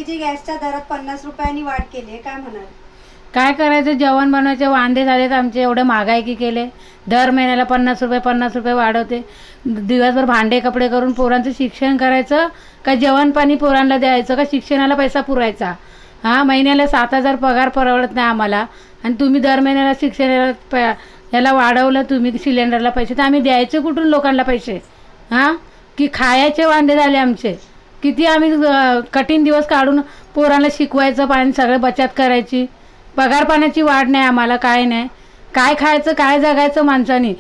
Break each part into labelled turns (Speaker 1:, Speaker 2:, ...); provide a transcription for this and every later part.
Speaker 1: LPG गॅसच्या दरात 50 रुपयांनी वाढ केली आहे, काय म्हणाल?
Speaker 2: काय करायचं, जेवण बनवायचे वांदे झालेत आमचे, एवढे महागाई की केले. दर महिन्याला 50 रुपये वाढवते. दिवसभर भांडे कपडे करून पोरांचं शिक्षण करायचं का जेवण पाणी पोरांना द्यायचं का शिक्षणाला पैसा पुरायचा? हां, महिन्याला 7,000 पगार परवडत नाही आम्हाला. आणि तुम्ही दर महिन्याला शिक्षणाला याला वाढवलं तुम्ही सिलेंडरला पैसे, तर आम्ही द्यायचे कुठून लोकांना पैसे? हां, की खायचे वांदे झाले आमचे. किती आम्ही कठीण दिवस काढून पोरांना शिकवायचं, पाणी सगळं बचत करायची. पगार पाण्याची वाढ नाही आम्हाला, काय नाही. काय खायचं, काय जगायचं माणसानी?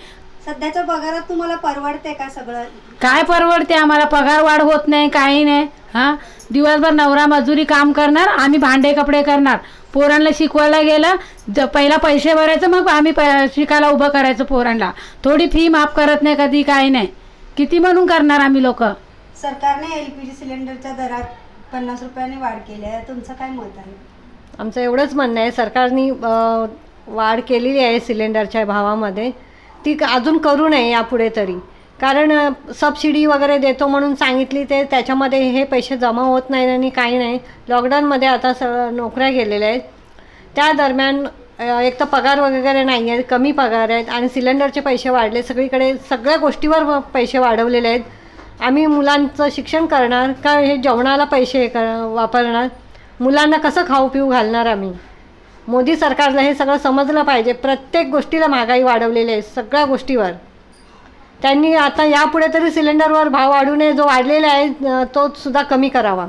Speaker 1: सध्याच्या पगारात तुम्हाला परवडते का सगळं?
Speaker 2: काय परवडते आम्हाला? पगार वाढ होत नाही, काही नाही. हां, दिवसभर नवरा मजुरी काम करणार, आम्ही भांडे कपडे करणार. पोरांना शिकवायला गेलं पहिला पैसे भरायचं, मग आम्ही शिकायला उभं करायचं पोरांना. थोडी फी माफ करत नाही कधी, काही नाही. किती म्हणून करणार आम्ही लोक?
Speaker 1: सरकारने LPG सिलेंडरच्या दरात 50 रुपयांनी वाढ केली आहे, तुमचं काय मत आहे?
Speaker 3: आमचं एवढंच म्हणणं आहे, सरकारने वाढ केलेली आहे सिलेंडरच्या भावामध्ये, ती अजून करू नये यापुढे तरी. कारण सबसिडी वगैरे देतो म्हणून सांगितली, ते त्याच्यामध्ये हे पैसे जमा होत नाही आणि काही नाही. लॉकडाऊनमध्ये आता नोकऱ्या गेलेल्या आहेत, त्या दरम्यान एक तर पगार वगैरे नाही आहे, कमी पगार आहेत आणि सिलेंडरचे पैसे वाढले. सगळीकडे सगळ्या गोष्टीवर पैसे वाढवलेले आहेत. आम्ही मुलांचं शिक्षण करणार का हे जेवणाला पैसे वापरणार? मुलांना कसं खाऊ पिऊ घालणार आम्ही? मोदी सरकारला हे सगळं समजलं पाहिजे. प्रत्येक गोष्टीला महागाई वाढवलेली आहे, सगळ्या गोष्टीवर. त्यांनी आता यापुढे तरी सिलेंडरवर भाव वाढू नये, जो वाढलेला आहे तो सुद्धा कमी करावा.